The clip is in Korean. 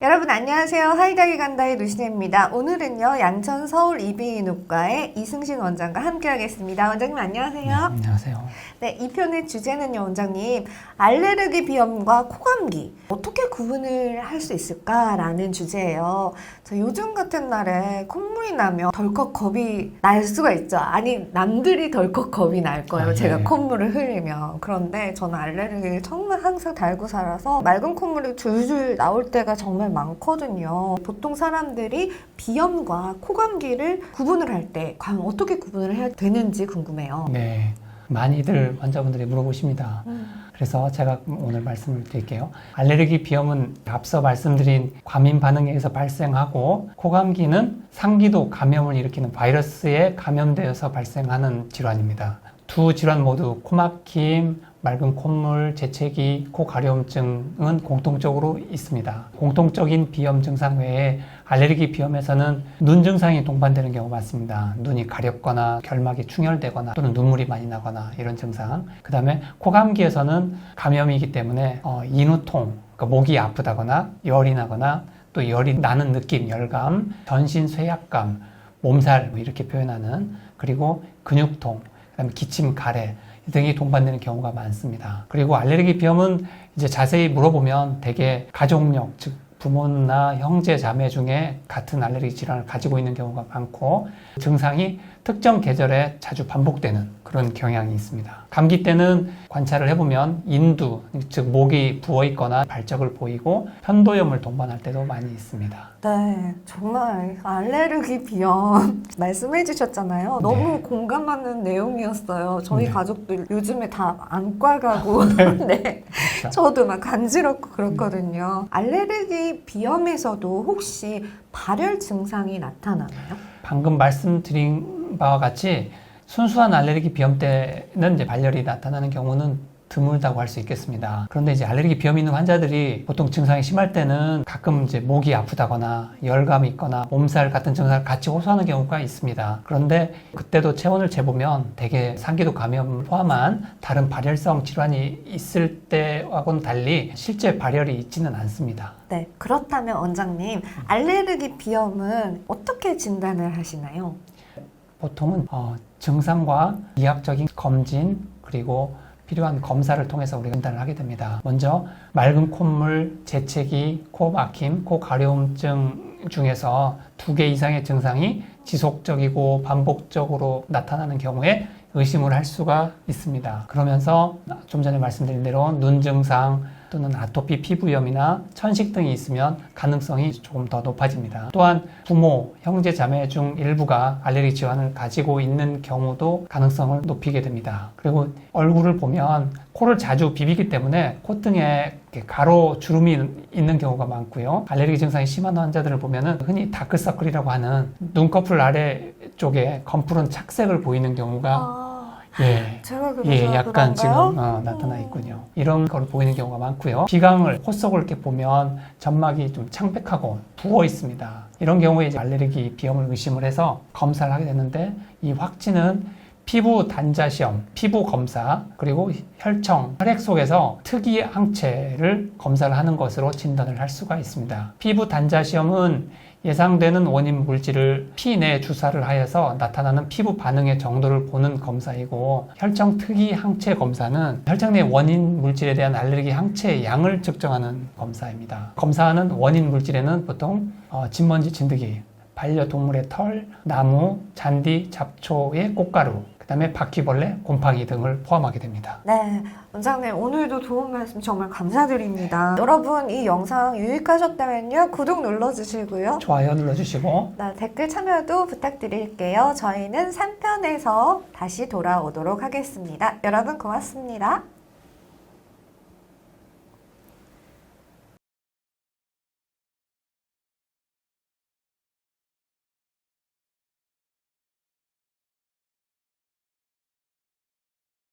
여러분 안녕하세요. 하이다이 간다의 노신혜입니다. 오늘은요 양천 서울 이비인후과의 이승신 원장과 함께 하겠습니다. 원장님 안녕하세요. 네, 안녕하세요. 네, 이 편의 주제는요 원장님, 알레르기 비염과 코감기 어떻게 구분을 할 수 있을까라는 주제예요. 저 요즘 같은 날에 콧물이 나면 덜컥 겁이 날 수가 있죠. 아니 남들이 덜컥 겁이 날 거예요. 제가 콧물을 흘리면. 그런데 저는 알레르기를 정말 항상 달고 살아서 맑은 콧물이 줄줄 나올 때가 정말 많거든요. 보통 사람들이 비염과 코감기를 구분을 할 때 과연 어떻게 구분을 해야 되는지 궁금해요. 네, 많이들 환자분들이 물어보십니다. 그래서 제가 오늘 말씀을 드릴게요. 알레르기 비염은 앞서 말씀드린 과민 반응에 의해서 발생하고, 코감기는 상기도 감염을 일으키는 바이러스에 감염되어서 발생하는 질환입니다. 두 질환 모두 코막힘, 맑은 콧물, 재채기, 코 가려움증은 공통적으로 있습니다. 공통적인 비염 증상 외에 알레르기 비염에서는 눈 증상이 동반되는 경우가 많습니다. 눈이 가렵거나 결막이 충혈되거나 또는 눈물이 많이 나거나 이런 증상. 그 다음에 코감기에서는 감염이기 때문에 인후통, 그러니까 목이 아프다거나 열이 나거나 또 열이 나는 느낌, 열감, 전신 쇠약감, 몸살 이렇게 표현하는, 그리고 근육통, 그다음에 기침, 가래 등이 동반되는 경우가 많습니다. 그리고 알레르기 비염은 이제 자세히 물어보면 대개 가족력, 즉 부모나 형제, 자매 중에 같은 알레르기 질환을 가지고 있는 경우가 많고, 증상이 특정 계절에 자주 반복되는 그런 경향이 있습니다. 감기 때는 관찰을 해보면 인두, 즉 목이 부어있거나 발적을 보이고 편도염을 동반할 때도 많이 있습니다. 네, 정말 알레르기 비염 말씀해 주셨잖아요. 너무 공감하는 내용이었어요. 저희 네. 가족들 요즘에 다 안과 가고 네. 그렇죠. 저도 막 간지럽고 그렇거든요. 알레르기 비염에서도 혹시 발열 증상이 나타나나요? 방금 말씀드린 바와 같이 순수한 알레르기 비염 때는 이제 발열이 나타나는 경우는 드물다고 할 수 있겠습니다. 그런데 이제 알레르기 비염이 있는 환자들이 보통 증상이 심할 때는 가끔 이제 목이 아프다거나 열감이 있거나 몸살 같은 증상을 같이 호소하는 경우가 있습니다. 그런데 그때도 체온을 재보면 대개 상기도 감염을 포함한 다른 발열성 질환이 있을 때하고는 달리 실제 발열이 있지는 않습니다. 네, 그렇다면 원장님, 알레르기 비염은 어떻게 진단을 하시나요? 보통은 증상과 이학적인 검진, 그리고 필요한 검사를 통해서 우리가 진단을 하게 됩니다. 먼저 맑은 콧물, 재채기, 코 막힘, 코 가려움증 중에서 2개 이상의 증상이 지속적이고 반복적으로 나타나는 경우에 의심을 할 수가 있습니다. 그러면서 좀 전에 말씀드린 대로 눈 증상 또는 아토피 피부염이나 천식 등이 있으면 가능성이 조금 더 높아집니다. 또한 부모, 형제, 자매 중 일부가 알레르기 질환을 가지고 있는 경우도 가능성을 높이게 됩니다. 그리고 얼굴을 보면 코를 자주 비비기 때문에 콧등에 가로 주름이 있는 경우가 많고요. 알레르기 증상이 심한 환자들을 보면은 흔히 다크서클이라고 하는 눈꺼풀 아래쪽에 검푸른 착색을 보이는 경우가 제가 그래서 약간 그런가요? 지금 나타나 있군요. 이런 걸 보이는 경우가 많고요. 비강을, 코 속을 이렇게 보면 점막이 좀 창백하고 부어 있습니다. 이런 경우에 이제 알레르기 비염을 의심을 해서 검사를 하게 되는데, 이 확진은 피부 단자 시험, 피부 검사, 그리고 혈청, 혈액 속에서 특이 항체를 검사를 하는 것으로 진단을 할 수가 있습니다. 피부 단자 시험은 예상되는 원인 물질을 피 내에 주사를 하여서 나타나는 피부 반응의 정도를 보는 검사이고, 혈청 특이 항체 검사는 혈청 내 원인 물질에 대한 알레르기 항체의 양을 측정하는 검사입니다. 검사하는 원인 물질에는 보통 진먼지, 진드기, 반려동물의 털, 나무, 잔디, 잡초의 꽃가루, 그 다음에 바퀴벌레, 곰팡이 등을 포함하게 됩니다. 네, 원장님 오늘도 좋은 말씀 정말 감사드립니다. 여러분 이 영상 유익하셨다면요 구독 눌러주시고요. 좋아요 눌러주시고 댓글 참여도 부탁드릴게요. 저희는 3편에서 다시 돌아오도록 하겠습니다. 여러분 고맙습니다.